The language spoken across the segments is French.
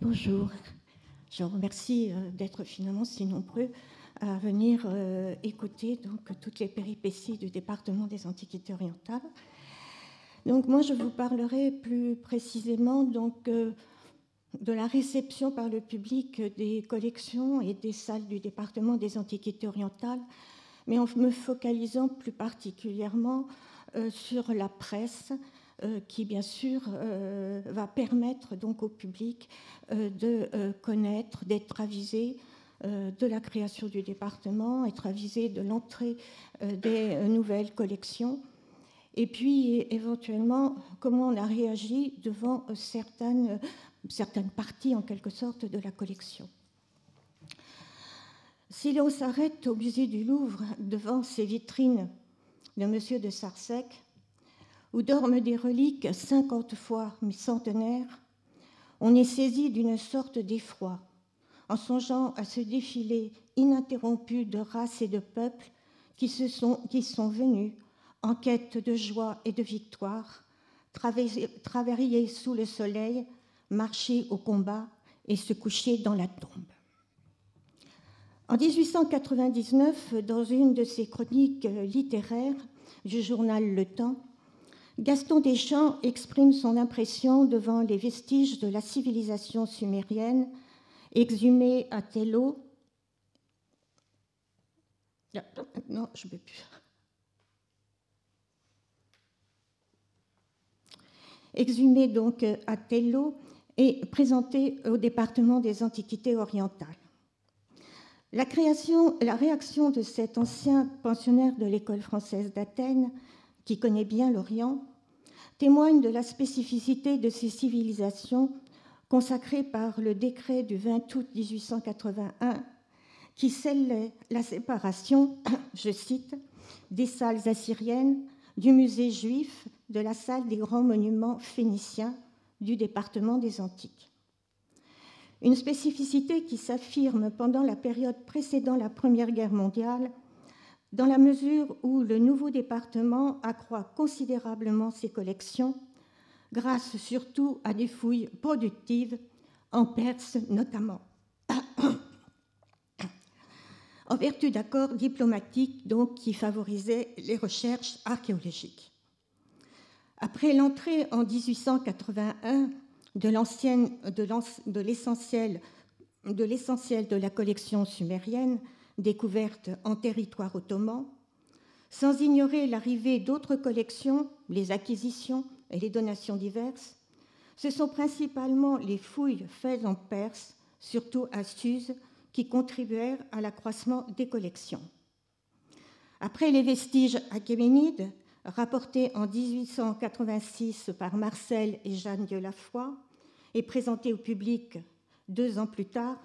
Bonjour. Je vous remercie d'être finalement si nombreux à venir écouter donc, toutes les péripéties du département des Antiquités orientales. Donc moi, je vous parlerai plus précisément donc, de la réception par le public des collections et des salles du département des Antiquités orientales, mais en me focalisant plus particulièrement sur la presse, qui bien sûr va permettre donc au public de connaître, d'être avisé de la création du département, être avisé de l'entrée des nouvelles collections, et puis éventuellement comment on a réagi devant certaines parties en quelque sorte de la collection. Si l'on s'arrête au musée du Louvre devant ces vitrines de Monsieur de Sarzec, où dorment des reliques 50 fois centenaires, on est saisi d'une sorte d'effroi, en songeant à ce défilé ininterrompu de races et de peuples qui sont venus en quête de joie et de victoire, travailler sous le soleil, marcher au combat et se coucher dans la tombe. En 1899, dans une de ses chroniques littéraires du journal Le Temps, Gaston Deschamps exprime son impression devant les vestiges de la civilisation sumérienne exhumés à Tello. Non, je ne peux plus. Exhumés donc à Tello et présentés au département des Antiquités orientales. La réaction de cet ancien pensionnaire de l'école française d'Athènes, qui connaît bien l'Orient, témoigne de la spécificité de ces civilisations consacrées par le décret du 20 août 1881 qui scellait la séparation, je cite, des salles assyriennes, du musée juif, de la salle des grands monuments phéniciens du département des Antiques. Une spécificité qui s'affirme pendant la période précédant la Première Guerre mondiale, dans la mesure où le nouveau département accroît considérablement ses collections, grâce surtout à des fouilles productives, en Perse notamment, en vertu d'accords diplomatiques donc, qui favorisaient les recherches archéologiques. Après l'entrée en 1881 de l'essentiel de la collection sumérienne, découverte en territoire ottoman, sans ignorer l'arrivée d'autres collections, les acquisitions et les donations diverses, ce sont principalement les fouilles faites en Perse, surtout à Suse, qui contribuèrent à l'accroissement des collections. Après les vestiges achéménides, rapportés en 1886 par Marcel et Jeanne de la Foix et présentés au public 2 ans plus tard,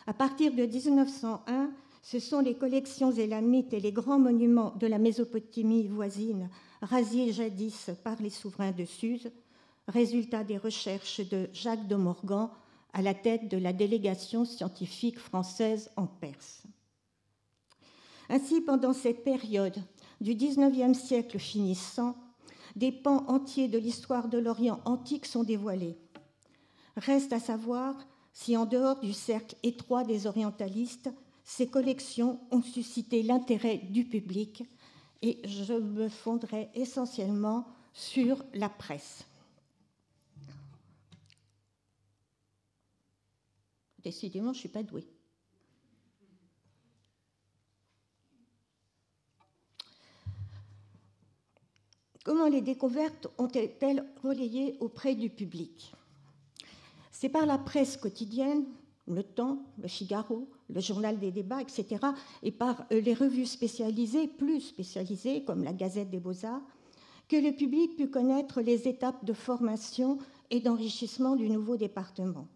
à partir de 1901, ce sont les collections élamites et les grands monuments de la Mésopotamie voisine, rasés jadis par les souverains de Suse, résultat des recherches de Jacques de Morgan à la tête de la délégation scientifique française en Perse. Ainsi, pendant cette période du XIXe siècle finissant, des pans entiers de l'histoire de l'Orient antique sont dévoilés. Reste à savoir si, en dehors du cercle étroit des orientalistes, ces collections ont suscité l'intérêt du public, et je me fonderai essentiellement sur la presse. Décidément, je ne suis pas douée. Comment les découvertes ont-elles relayé auprès du public ? C'est par la presse quotidienne, Le Temps, Le Figaro, le Journal des débats, etc., et par les revues spécialisées, plus spécialisées, comme la Gazette des Beaux-Arts, que le public put connaître les étapes de formation et d'enrichissement du nouveau département.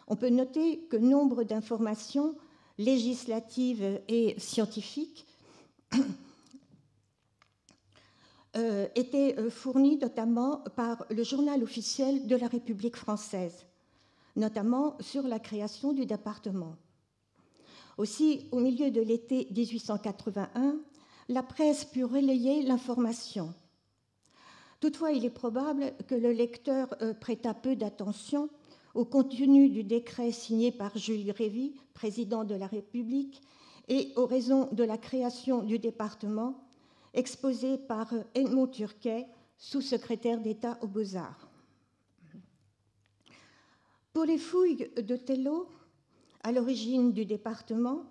On peut noter que nombre d'informations législatives et scientifiques étaient fournies notamment par le journal officiel de la République française, notamment sur la création du département. Aussi, au milieu de l'été 1881, la presse put relayer l'information. Toutefois, il est probable que le lecteur prêta peu d'attention au contenu du décret signé par Jules Grévy, président de la République, et aux raisons de la création du département, exposé par Edmond Turquet, sous-secrétaire d'État aux Beaux-Arts. Pour les fouilles de Tello, à l'origine du département,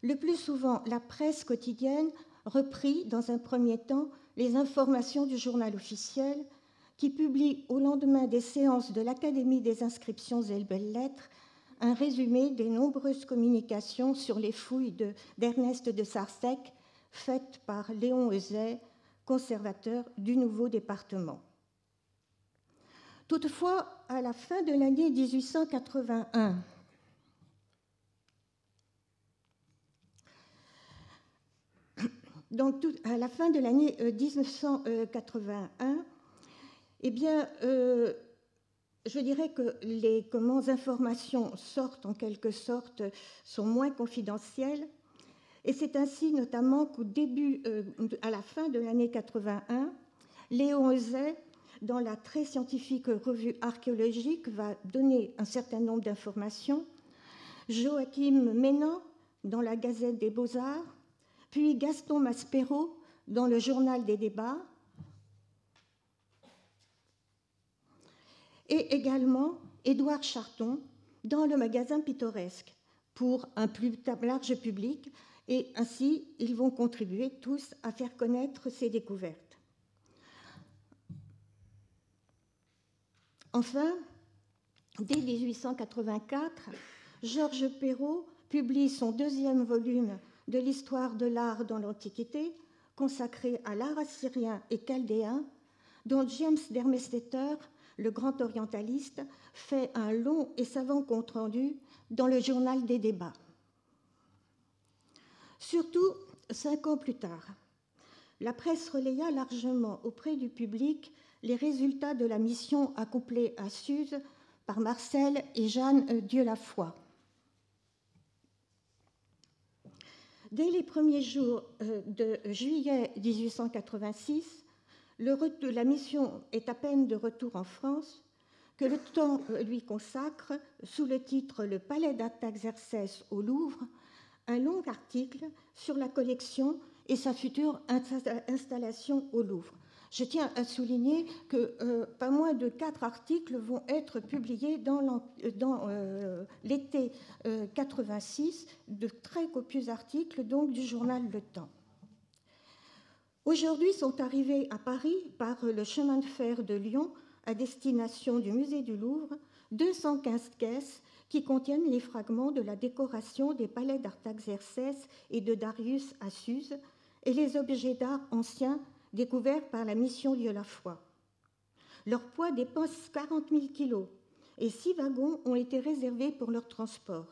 le plus souvent la presse quotidienne reprit dans un premier temps les informations du journal officiel qui publie au lendemain des séances de l'Académie des inscriptions et belles-lettres un résumé des nombreuses communications sur les fouilles d'Ernest de Sarsec faites par Léon Heuzet, conservateur du nouveau département. Toutefois, à la fin de l'année 1881, à la fin de l'année 1981, eh bien, je dirais que les informations sortent en quelque sorte, sont moins confidentielles. Et c'est ainsi notamment qu'au début, à la fin de l'année 81, Léon Heuzet, dans la très scientifique revue archéologique, va donner un certain nombre d'informations. Joachim Ménan, dans la Gazette des Beaux-Arts, puis Gaston Maspero, dans le Journal des débats, et également Édouard Charton, dans le Magasin pittoresque, pour un plus large public, et ainsi ils vont contribuer tous à faire connaître ces découvertes. Enfin, dès 1884, Georges Perrault publie son deuxième volume de l'histoire de l'art dans l'Antiquité, consacré à l'art assyrien et chaldéen, dont James Dermesteter, le grand orientaliste, fait un long et savant compte-rendu dans le Journal des débats. Surtout, 5 ans plus tard, la presse relaya largement auprès du public les résultats de la mission accomplie à Suse par Marcel et Jeanne Dieulafoy. Dès les premiers jours de juillet 1886, la mission est à peine de retour en France que le temps lui consacre, sous le titre « Le palais d'Artaxerxès au Louvre », un long article sur la collection et sa future installation au Louvre. Je tiens à souligner que pas moins de 4 articles vont être publiés dans l'été 86, de très copieux articles donc du journal Le Temps. Aujourd'hui sont arrivés à Paris par le chemin de fer de Lyon à destination du musée du Louvre 215 caisses qui contiennent les fragments de la décoration des palais d'Artaxerxès et de Darius à Suse et les objets d'art anciens découverts par la mission Dieulafoy. Leur poids dépasse 40 000 kilos et 6 wagons ont été réservés pour leur transport.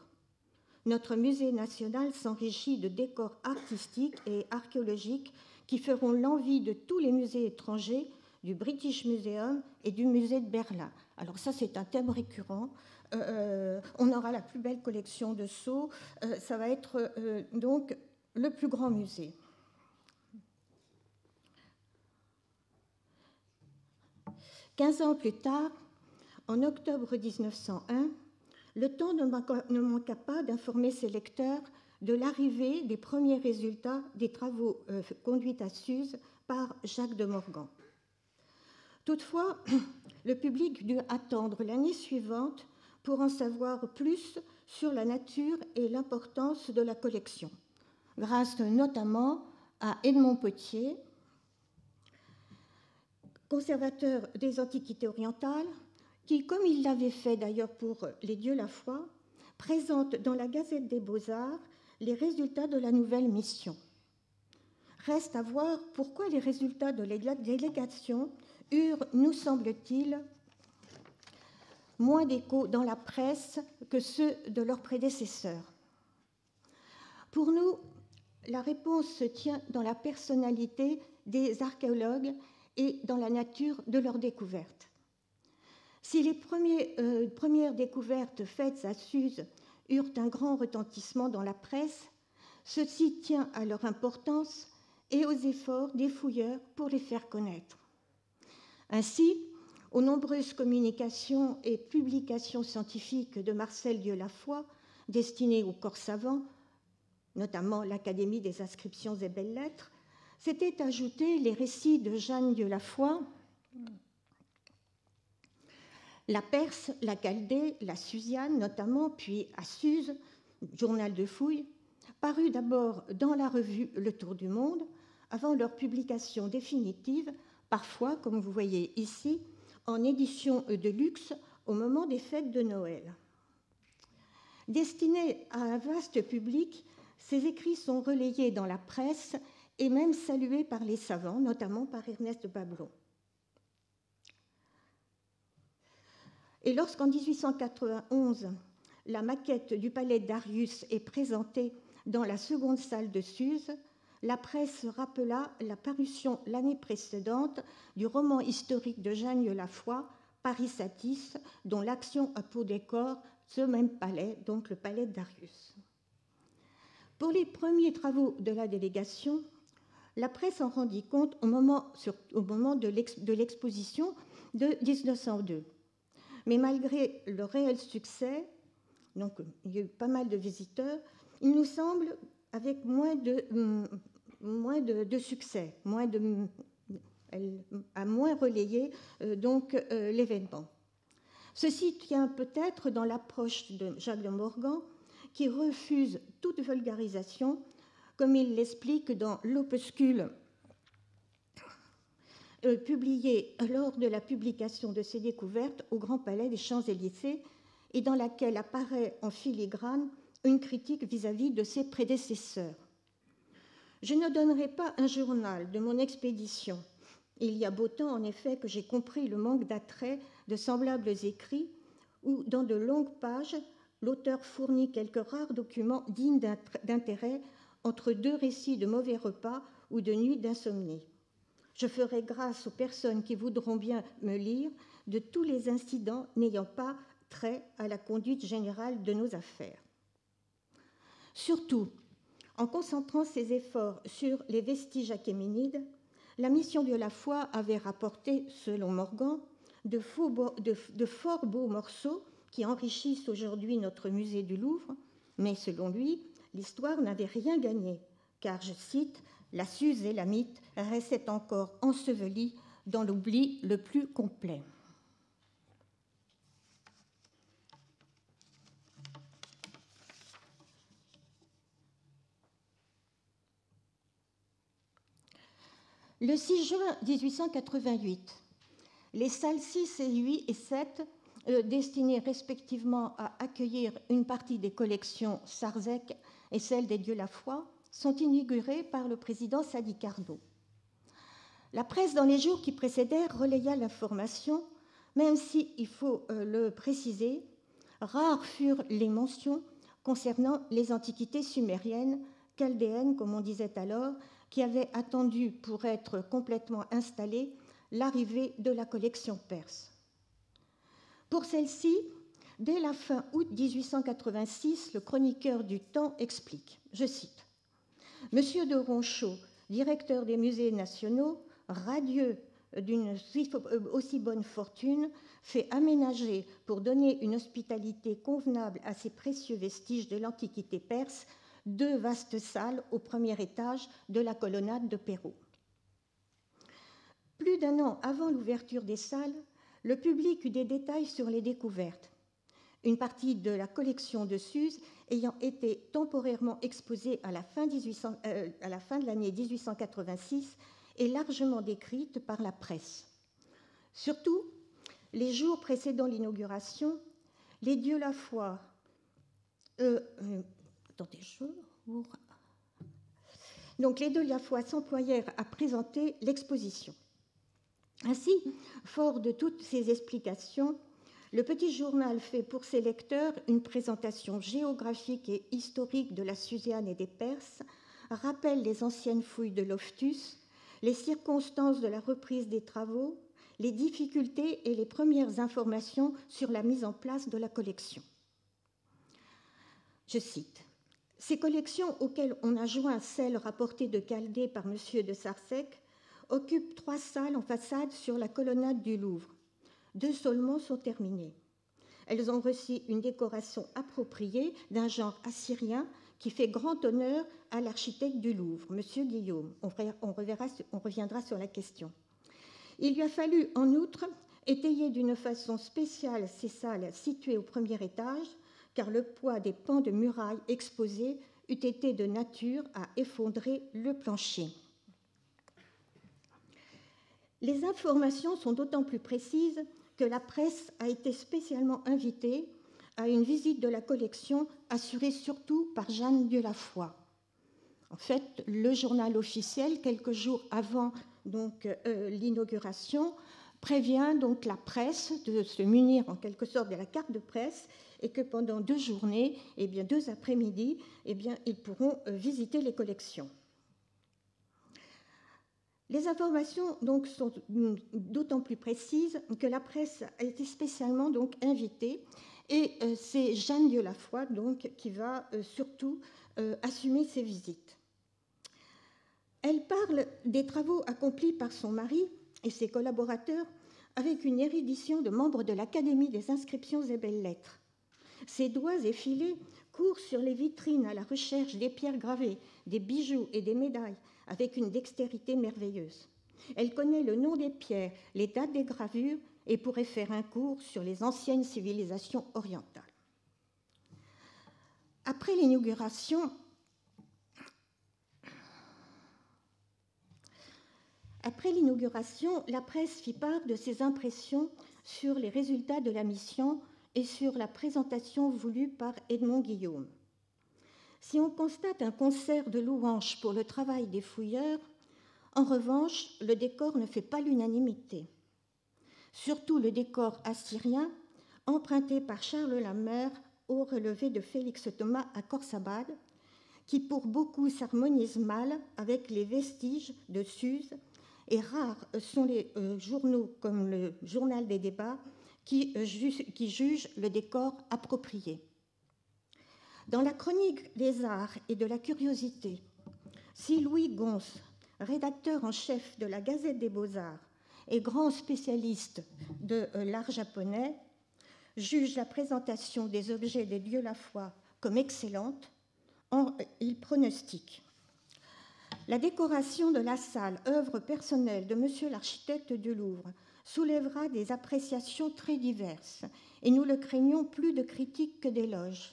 Notre musée national s'enrichit de décors artistiques et archéologiques qui feront l'envie de tous les musées étrangers, du British Museum et du musée de Berlin. Alors ça, c'est un thème récurrent. On aura la plus belle collection de sceaux. Ça va être donc le plus grand musée. « 15 ans plus tard, en octobre 1901, Le Temps ne manqua pas d'informer ses lecteurs de l'arrivée des premiers résultats des travaux conduits à Suse par Jacques de Morgan. Toutefois, le public dut attendre l'année suivante pour en savoir plus sur la nature et l'importance de la collection, grâce notamment à Edmond Potier, conservateur des antiquités orientales, qui, comme il l'avait fait d'ailleurs pour les Dieulafoy, présente dans la Gazette des Beaux-Arts les résultats de la nouvelle mission. Reste à voir pourquoi les résultats de la délégation eurent, nous semble-t-il, moins d'écho dans la presse que ceux de leurs prédécesseurs. Pour nous, la réponse se tient dans la personnalité des archéologues et dans la nature de leurs découvertes. Si les premières découvertes faites à Suse eurent un grand retentissement dans la presse, ceci tient à leur importance et aux efforts des fouilleurs pour les faire connaître. Ainsi, aux nombreuses communications et publications scientifiques de Marcel Dieulafoy destinées aux corps savants, notamment l'Académie des inscriptions et belles-lettres, s'étaient ajoutés les récits de Jeanne Dieulafoy, la Perse, la Chaldée, la Susiane notamment, puis à Suse, journal de fouilles, parus d'abord dans la revue Le Tour du Monde, avant leur publication définitive, parfois, comme vous voyez ici, en édition de luxe au moment des fêtes de Noël. Destinés à un vaste public, ces écrits sont relayés dans la presse et même salués par les savants, notamment par Ernest Bablon. Et lorsqu'en 1891, la maquette du palais de Darius est présentée dans la seconde salle de Suse, la presse rappela la parution l'année précédente du roman historique de Jeanne Dieulafoy, Paris Satis, dont l'action a pour décor ce même palais, donc le palais de Darius. Pour les premiers travaux de la délégation, la presse en rendit compte au moment de l'exposition de 1902. Mais malgré le réel succès, donc il y a eu pas mal de visiteurs, il nous semble avec moins de succès, elle a moins relayé l'événement. Ceci tient peut-être dans l'approche de Jacques de Morgan, qui refuse toute vulgarisation, comme il l'explique dans l'opuscule publié lors de la publication de ses découvertes au Grand Palais des Champs-Élysées et dans laquelle apparaît en filigrane une critique vis-à-vis de ses prédécesseurs. Je ne donnerai pas un journal de mon expédition. Il y a beau temps, en effet, que j'ai compris le manque d'attrait de semblables écrits où, dans de longues pages, l'auteur fournit quelques rares documents dignes d'intérêt entre deux récits de mauvais repas ou de nuits d'insomnie. Je ferai grâce aux personnes qui voudront bien me lire de tous les incidents n'ayant pas trait à la conduite générale de nos affaires. Surtout, en concentrant ses efforts sur les vestiges achéménides, la mission de Dieulafoy avait rapporté, selon Morgan, de fort beaux morceaux qui enrichissent aujourd'hui notre musée du Louvre, mais selon lui, l'histoire n'avait rien gagné, car, je cite, « la Suse et la mythe restaient encore ensevelis dans l'oubli le plus complet ». Le 6 juin 1888, les salles 6 et 8 et 7, destinées respectivement à accueillir une partie des collections Sarzec et celle des Dieulafoy, sont inaugurées par le président Sadi Carnot. La presse, dans les jours qui précédèrent, relaya l'information, même si, il faut le préciser, rares furent les mentions concernant les antiquités sumériennes, chaldéennes, comme on disait alors, qui avaient attendu pour être complètement installées l'arrivée de la collection perse. Pour celle-ci, dès la fin août 1886, le chroniqueur du Temps explique, je cite, « Monsieur de Ronchot, directeur des musées nationaux, radieux d'une aussi bonne fortune, fait aménager pour donner une hospitalité convenable à ces précieux vestiges de l'Antiquité perse 2 vastes salles au premier étage de la colonnade de Perrault. » Plus d'1 an avant l'ouverture des salles, le public eut des détails sur les découvertes. Une partie de la collection de Suse ayant été temporairement exposée à la fin de l'année 1886 est largement décrite par la presse. Surtout, les jours précédant l'inauguration, les Dieulafoy donc les Dieulafoy s'employèrent à présenter l'exposition. Ainsi, fort de toutes ces explications, le petit journal fait pour ses lecteurs une présentation géographique et historique de la Susiane et des Perses, rappelle les anciennes fouilles de Loftus, les circonstances de la reprise des travaux, les difficultés et les premières informations sur la mise en place de la collection. Je cite, « Ces collections auxquelles on a joint celles rapportées de Chaldée par M. de Sarzec occupent 3 salles en façade sur la colonnade du Louvre. 2 seulement sont terminées. Elles ont reçu une décoration appropriée d'un genre assyrien qui fait grand honneur à l'architecte du Louvre, M. Guillaume. On reviendra sur la question. Il lui a fallu, en outre, étayer d'une façon spéciale ces salles situées au premier étage, car le poids des pans de murailles exposés eût été de nature à effondrer le plancher. Les informations sont d'autant plus précises que la presse a été spécialement invitée à une visite de la collection assurée surtout par Jeanne Dieulafoy. En fait, le journal officiel, quelques jours avant l'inauguration, prévient donc la presse de se munir en quelque sorte de la carte de presse et que pendant 2 journées, 2 après-midi, ils pourront visiter les collections. Les informations donc sont d'autant plus précises que la presse a été spécialement donc invitée et c'est Jeanne Dieulafoy donc qui va surtout assumer ces visites. Elle parle des travaux accomplis par son mari et ses collaborateurs avec une érudition de membre de l'Académie des inscriptions et belles-lettres. Ses doigts effilés courent sur les vitrines à la recherche des pierres gravées, des bijoux et des médailles avec une dextérité merveilleuse. Elle connaît le nom des pierres, les dates des gravures et pourrait faire un cours sur les anciennes civilisations orientales. Après l'inauguration, la presse fit part de ses impressions sur les résultats de la mission et sur la présentation voulue par Edmond Guillaume. Si on constate un concert de louanges pour le travail des fouilleurs, en revanche, le décor ne fait pas l'unanimité. Surtout le décor assyrien, emprunté par Charles Lamère au relevé de Félix Thomas à Khorsabad, qui pour beaucoup s'harmonise mal avec les vestiges de Suse, et rares sont les journaux comme le Journal des débats qui jugent le décor approprié. Dans la chronique des arts et de la curiosité, si Louis Gons, rédacteur en chef de la Gazette des Beaux-Arts et grand spécialiste de l'art japonais, juge la présentation des objets des Dieulafoy comme excellente, il pronostique: la décoration de la salle, œuvre personnelle de monsieur l'architecte du Louvre, soulèvera des appréciations très diverses, et nous le craignons plus de critiques que d'éloges.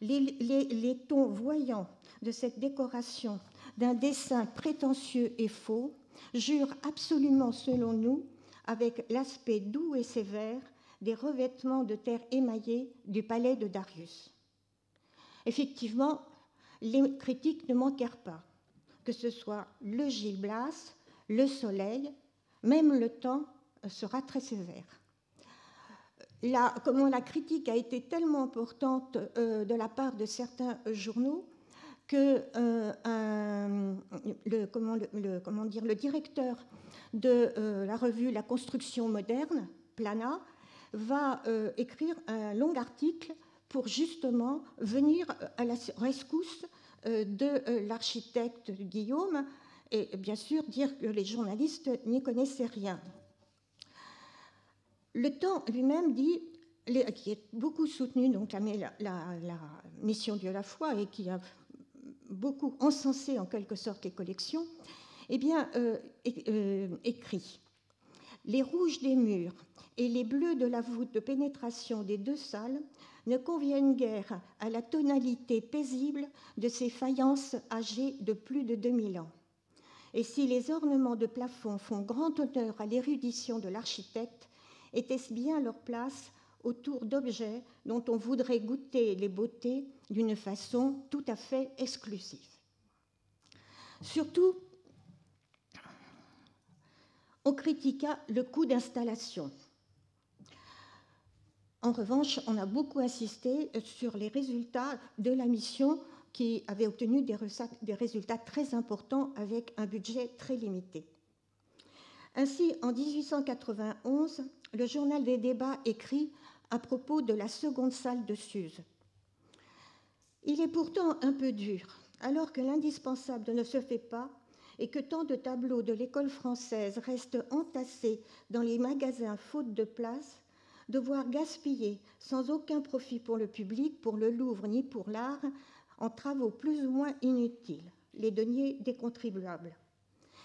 Les tons voyants de cette décoration, d'un dessin prétentieux et faux, jurent absolument, selon nous, avec l'aspect doux et sévère des revêtements de terre émaillée du palais de Darius. Effectivement, les critiques ne manquèrent pas, que ce soit le Gil Blas, le soleil, même le temps sera très sévère. La critique a été tellement importante de la part de certains journaux que le directeur de la revue La Construction moderne, Plana, va écrire un long article pour justement venir à la rescousse de l'architecte Guillaume et bien sûr dire que les journalistes n'y connaissaient rien. Le Temps lui-même dit, qui est beaucoup soutenu donc la mission Dieulafoy et qui a beaucoup encensé en quelque sorte les collections, écrit: les rouges des murs et les bleus de la voûte de pénétration des 2 salles ne conviennent guère à la tonalité paisible de ces faïences âgées de plus de 2000 ans. Et si les ornements de plafond font grand honneur à l'érudition de l'architecte, était-ce bien leur place autour d'objets dont on voudrait goûter les beautés d'une façon tout à fait exclusive. Surtout, on critiqua le coût d'installation. En revanche, on a beaucoup insisté sur les résultats de la mission qui avait obtenu des résultats très importants avec un budget très limité. Ainsi, en 1891, le Journal des débats écrit à propos de la seconde salle de Suse: il est pourtant un peu dur, alors que l'indispensable ne se fait pas et que tant de tableaux de l'école française restent entassés dans les magasins faute de place, de voir gaspiller sans aucun profit pour le public, pour le Louvre ni pour l'art, en travaux plus ou moins inutiles, les deniers des contribuables.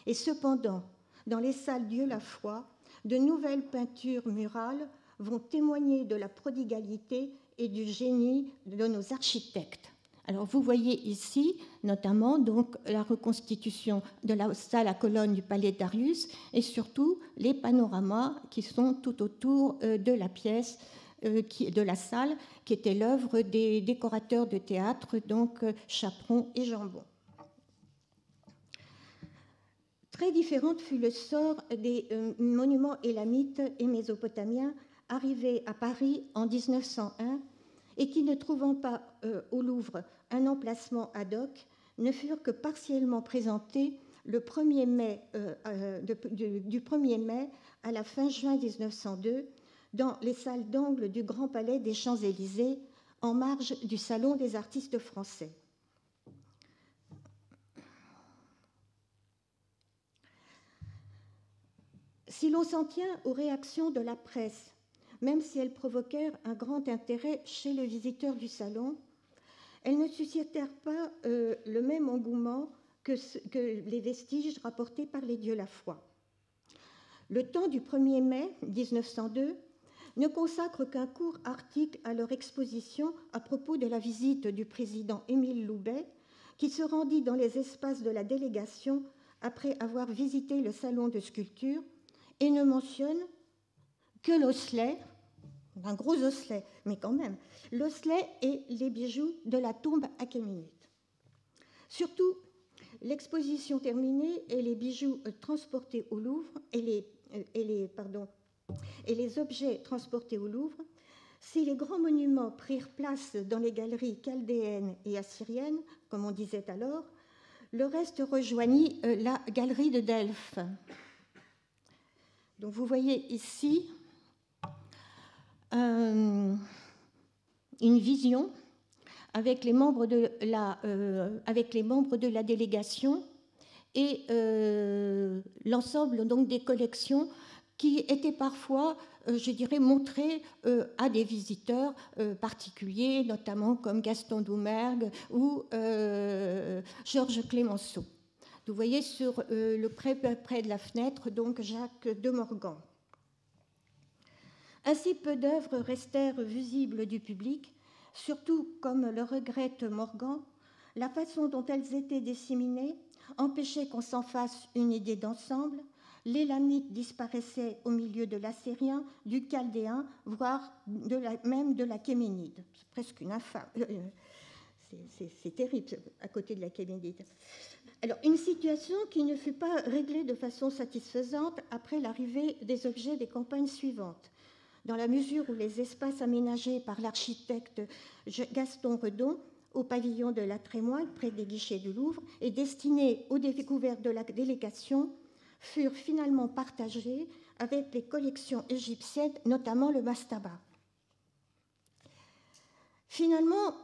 Et cependant, dans les salles Dieu-la-Foi, de nouvelles peintures murales vont témoigner de la prodigalité et du génie de nos architectes. Alors vous voyez ici notamment donc la reconstitution de la salle à colonnes du palais de Darius et surtout les panoramas qui sont tout autour de la pièce, de la salle, qui était l'œuvre des décorateurs de théâtre, donc Chaperon et Jambon. Très différente fut le sort des monuments élamites et mésopotamiens arrivés à Paris en 1901 et qui, ne trouvant pas au Louvre un emplacement ad hoc, ne furent que partiellement présentés le 1er mai, du 1er mai à la fin juin 1902 dans les salles d'angle du Grand Palais des Champs-Élysées en marge du Salon des artistes français. Si l'on s'en tient aux réactions de la presse, même si elles provoquèrent un grand intérêt chez les visiteurs du salon, elles ne suscitèrent pas le même engouement que les vestiges rapportés par les Dieu-la-Foi. Le Temps du 1er mai 1902 ne consacre qu'un court article à leur exposition à propos de la visite du président Émile Loubet, qui se rendit dans les espaces de la délégation après avoir visité le salon de sculpture, et ne mentionne que l'osselet, un gros osselet, mais quand même, l'osselet et les bijoux de la tombe achéménide. Surtout, l'exposition terminée et les bijoux transportés au Louvre, et les objets transportés au Louvre, si les grands monuments prirent place dans les galeries chaldéennes et assyriennes, comme on disait alors, le reste rejoignit la galerie de Delphes. Donc vous voyez ici une vision avec les membres de la délégation et l'ensemble donc des collections qui étaient parfois, je dirais, montrées à des visiteurs particuliers, notamment comme Gaston Doumergue ou Georges Clemenceau. Vous voyez sur le près de la fenêtre, donc Jacques de Morgan. Ainsi, peu d'œuvres restèrent visibles du public, surtout, comme le regrette Morgan, la façon dont elles étaient disséminées empêchait qu'on s'en fasse une idée d'ensemble. L'élamite disparaissait au milieu de l'assyrien, du chaldéen, voire même de l'achéménide. C'est presque une infâme. C'est terrible à côté de l'achéménide. Alors, une situation qui ne fut pas réglée de façon satisfaisante après l'arrivée des objets des campagnes suivantes, dans la mesure où les espaces aménagés par l'architecte Gaston Redon au pavillon de la Trémoille, près des guichets du Louvre, et destinés aux découvertes de la délégation, furent finalement partagés avec les collections égyptiennes, notamment le mastaba. Finalement,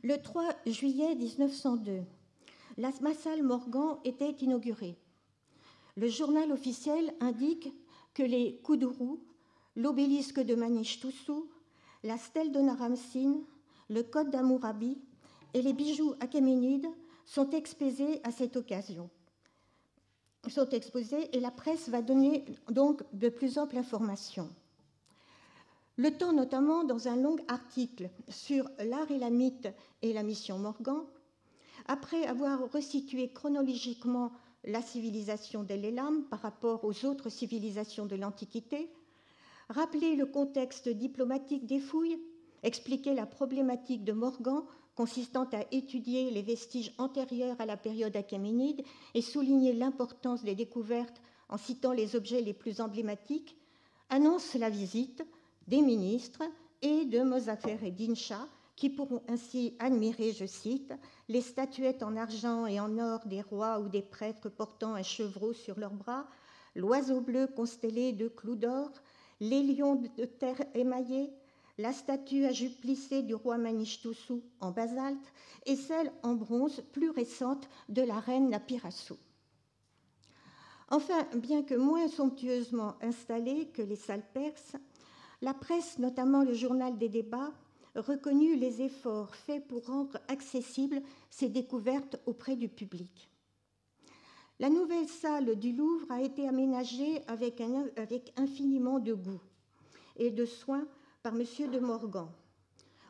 le 3 juillet 1902, la salle Morgan était inaugurée. Le journal officiel indique que les Koudourou, l'obélisque de Manish-Toussou, la stèle de Naram-Sin, le code d'Hammurabi et les bijoux achéménides sont exposés à cette occasion. Sont exposés et la presse va donner donc de plus amples informations. Le Temps, notamment dans un long article sur l'art élamite et la mission Morgan, après avoir resitué chronologiquement la civilisation de l'Élam par rapport aux autres civilisations de l'Antiquité, rappelé le contexte diplomatique des fouilles, expliqué la problématique de Morgan consistant à étudier les vestiges antérieurs à la période achéménide et souligner l'importance des découvertes en citant les objets les plus emblématiques, annonce la visite des ministres et de Mosaffer-ed-Din Shah, qui pourront ainsi admirer, je cite, les statuettes en argent et en or des rois ou des prêtres portant un chevreau sur leurs bras, l'oiseau bleu constellé de clous d'or, les lions de terre émaillés, la statue à jupe plissée du roi Manichetousou en basalte et celle en bronze plus récente de la reine Lapirassou. Enfin, bien que moins somptueusement installée que les salles perses, la presse, notamment le journal des débats, reconnut les efforts faits pour rendre accessibles ces découvertes auprès du public. La nouvelle salle du Louvre a été aménagée avec infiniment de goût et de soin par M. de Morgan.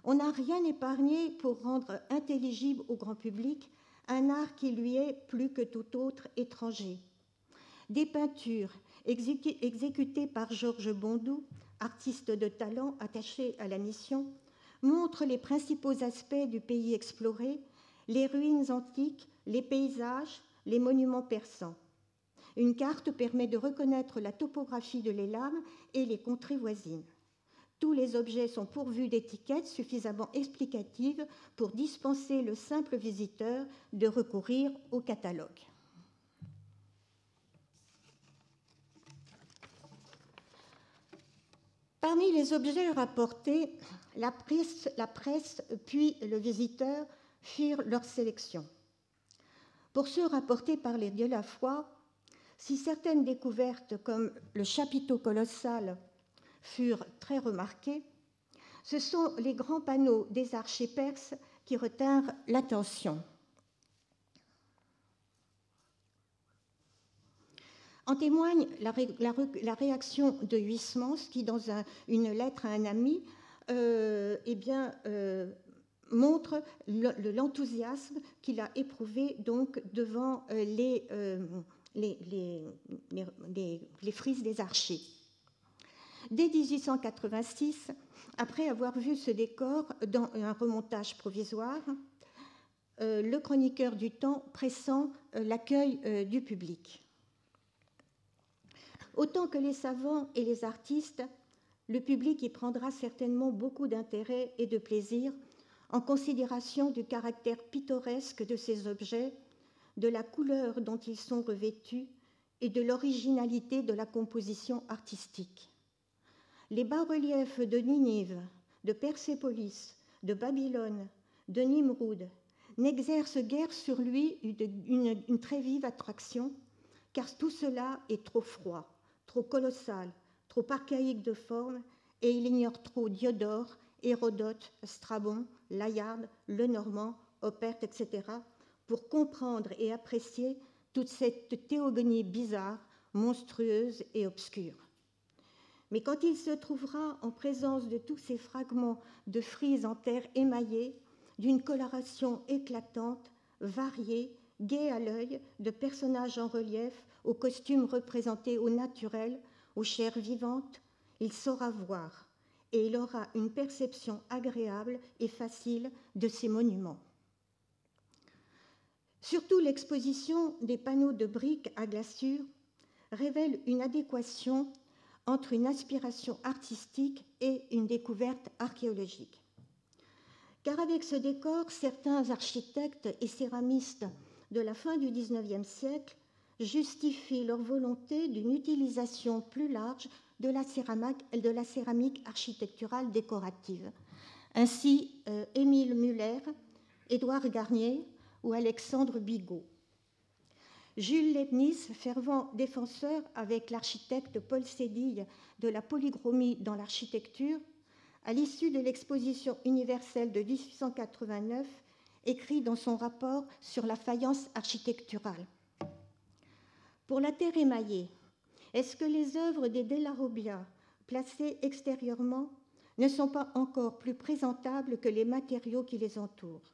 On n'a rien épargné pour rendre intelligible au grand public un art qui lui est plus que tout autre étranger. Des peintures exécutées par Georges Bondou, artiste de talent attaché à la mission, montrent les principaux aspects du pays exploré, les ruines antiques, les paysages, les monuments persans. Une carte permet de reconnaître la topographie de l'Élam et les contrées voisines. Tous les objets sont pourvus d'étiquettes suffisamment explicatives pour dispenser le simple visiteur de recourir au catalogue. Parmi les objets rapportés, la presse puis le visiteur firent leur sélection. Pour ceux rapportés par les dieux de la foi, si certaines découvertes comme le chapiteau colossal furent très remarquées, ce sont les grands panneaux des archers perses qui retinrent l'attention. En témoigne la réaction de Huysmans qui, dans une lettre à un ami, montre l'enthousiasme qu'il a éprouvé donc devant les frises des archers. Dès 1886, après avoir vu ce décor dans un remontage provisoire, le chroniqueur du Temps pressent l'accueil du public. Autant que les savants et les artistes, le public y prendra certainement beaucoup d'intérêt et de plaisir en considération du caractère pittoresque de ces objets, de la couleur dont ils sont revêtus et de l'originalité de la composition artistique. Les bas-reliefs de Ninive, de Persépolis, de Babylone, de Nimroud n'exercent guère sur lui une très vive attraction, car tout cela est trop froid, trop colossal, trop archaïque de forme, et il ignore trop Diodore, Hérodote, Strabon, Layard, Lenormand, Oppert, etc., pour comprendre et apprécier toute cette théogonie bizarre, monstrueuse et obscure. Mais quand il se trouvera en présence de tous ces fragments de frises en terre émaillée, d'une coloration éclatante, variée, gaie à l'œil, de personnages en relief, aux costumes représentés au naturel, aux chairs vivantes, il saura voir et il aura une perception agréable et facile de ces monuments. Surtout, l'exposition des panneaux de briques à glaçure révèle une adéquation entre une aspiration artistique et une découverte archéologique. Car avec ce décor, certains architectes et céramistes de la fin du XIXe siècle justifient leur volonté d'une utilisation plus large de la céramique architecturale décorative. Ainsi, Émile Muller, Édouard Garnier ou Alexandre Bigot. Jules Leibniz, fervent défenseur avec l'architecte Paul Sédille de la polychromie dans l'architecture, à l'issue de l'exposition universelle de 1889, écrit dans son rapport sur la faïence architecturale. Pour la terre émaillée, est-ce que les œuvres des Della Robbia, placées extérieurement, ne sont pas encore plus présentables que les matériaux qui les entourent?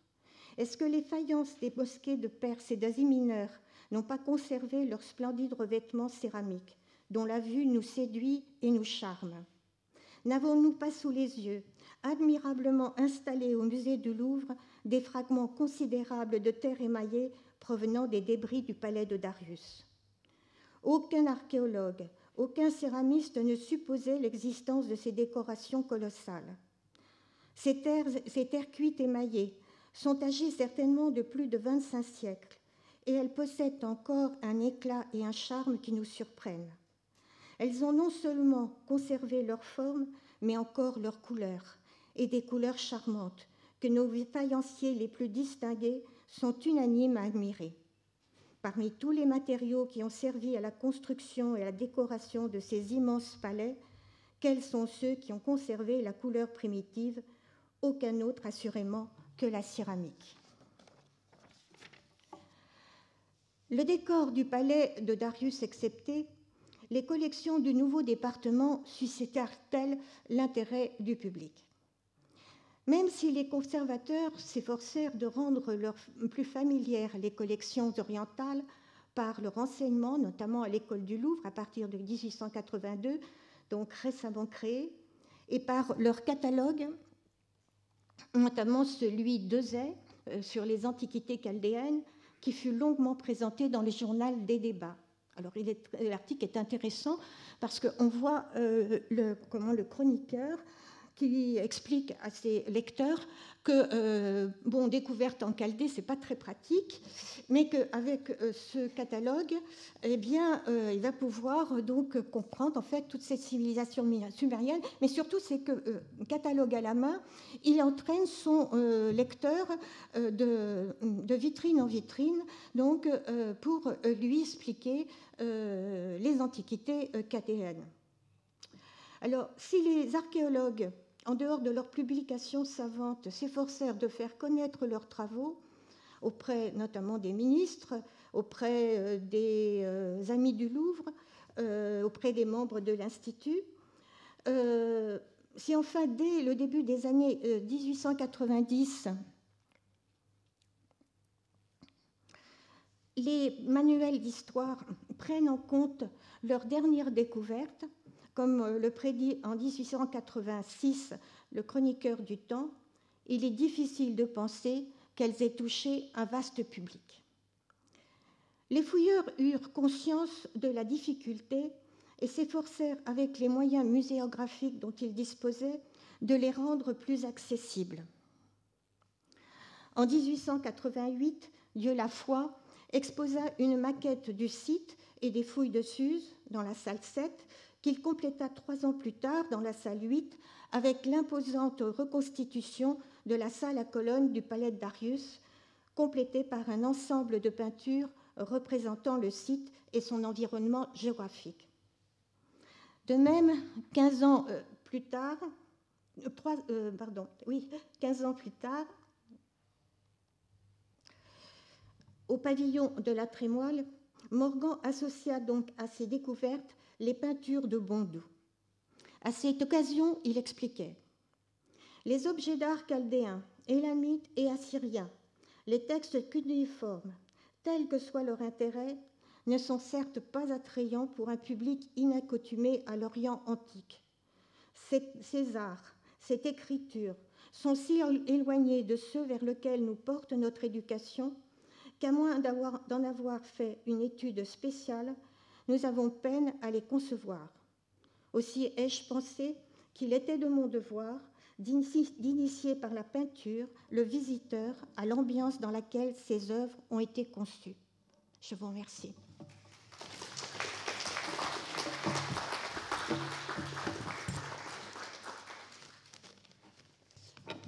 Est-ce que les faïences des mosquées de Perse et d'Asie mineure n'ont pas conservé leurs splendides revêtements céramiques, dont la vue nous séduit et nous charme? N'avons-nous pas sous les yeux, admirablement installés au musée du Louvre, des fragments considérables de terre émaillée provenant des débris du palais de Darius? Aucun archéologue, aucun céramiste ne supposait l'existence de ces décorations colossales. Ces terres cuites émaillées sont âgées certainement de plus de 25 siècles et elles possèdent encore un éclat et un charme qui nous surprennent. Elles ont non seulement conservé leur forme, mais encore leur couleur, et des couleurs charmantes que nos faïenciers les plus distingués sont unanimes à admirer. Parmi tous les matériaux qui ont servi à la construction et à la décoration de ces immenses palais, quels sont ceux qui ont conservé la couleur primitive? Aucun autre, assurément, que la céramique. Le décor du palais de Darius excepté, les collections du nouveau département suscitèrent-elles l'intérêt du public? Même si les conservateurs s'efforcèrent de rendre plus familières les collections orientales par leur enseignement, notamment à l'école du Louvre à partir de 1882, donc récemment créée, et par leur catalogue, notamment celui d'Euzet sur les antiquités chaldéennes, qui fut longuement présenté dans le journal des débats. Alors, l'article est intéressant parce qu'on voit le chroniqueur qui explique à ses lecteurs que, découverte en Chaldée, ce n'est pas très pratique, mais qu'avec ce catalogue, eh bien, il va pouvoir donc comprendre en fait toute cette civilisation sumérienne, mais surtout, c'est que, catalogue à la main, il entraîne son lecteur de vitrine en vitrine, donc pour lui expliquer les antiquités chaldéennes. Alors, si les archéologues, en dehors de leurs publications savantes, s'efforcèrent de faire connaître leurs travaux auprès notamment des ministres, auprès des amis du Louvre, auprès des membres de l'Institut, si enfin dès le début des années 1890, les manuels d'histoire prennent en compte leurs dernières découvertes, comme le prédit en 1886 le chroniqueur du temps, il est difficile de penser qu'elles aient touché un vaste public. Les fouilleurs eurent conscience de la difficulté et s'efforcèrent, avec les moyens muséographiques dont ils disposaient, de les rendre plus accessibles. En 1888, Dieu Laffoy exposa une maquette du site et des fouilles de Suse dans la salle 7, qu'il compléta 3 ans plus tard dans la salle 8 avec l'imposante reconstitution de la salle à colonnes du palais de Darius, complétée par un ensemble de peintures représentant le site et son environnement géographique. De même, 15 ans plus tard, au pavillon de la Trémoille, Morgan associa donc à ses découvertes les peintures de Bondou. À cette occasion, il expliquait « Les objets d'art chaldéens, élamites et assyriens, les textes cunéiformes, tels que soit leur intérêt, ne sont certes pas attrayants pour un public inaccoutumé à l'Orient antique. Ces arts, cette écriture sont si éloignés de ceux vers lesquels nous porte notre éducation qu'à moins d'en avoir fait une étude spéciale, nous avons peine à les concevoir. Aussi ai-je pensé qu'il était de mon devoir d'initier par la peinture le visiteur à l'ambiance dans laquelle ces œuvres ont été conçues. » Je vous remercie.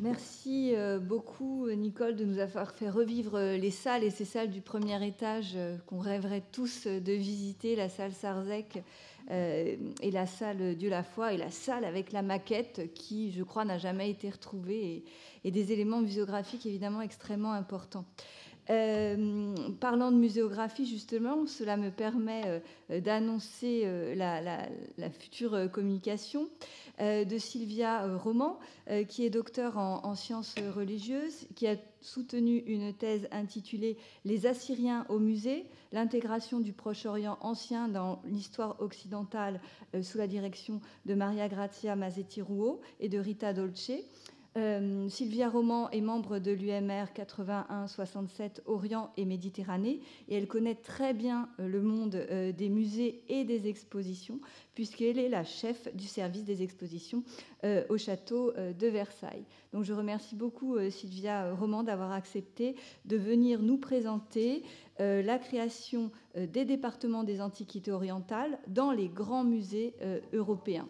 Merci beaucoup, Nicole, de nous avoir fait revivre les salles et ces salles du premier étage qu'on rêverait tous de visiter, la salle Sarzec et la salle Dieu Laffoy et la salle avec la maquette qui, je crois, n'a jamais été retrouvée et des éléments muséographiques évidemment extrêmement importants. Parlant de muséographie, justement, cela me permet d'annoncer la future communication de Sylvia Roman, qui est docteur en sciences religieuses, qui a soutenu une thèse intitulée « Les Assyriens au musée, l'intégration du Proche-Orient ancien dans l'histoire occidentale » sous la direction de Maria Grazia Masetti-Rouault et de Rita Dolce. Sylvia Roman est membre de l'UMR 81-67 Orient et Méditerranée et elle connaît très bien le monde des musées et des expositions puisqu'elle est la chef du service des expositions au château de Versailles. Donc je remercie beaucoup Sylvia Roman d'avoir accepté de venir nous présenter la création des départements des antiquités orientales dans les grands musées européens.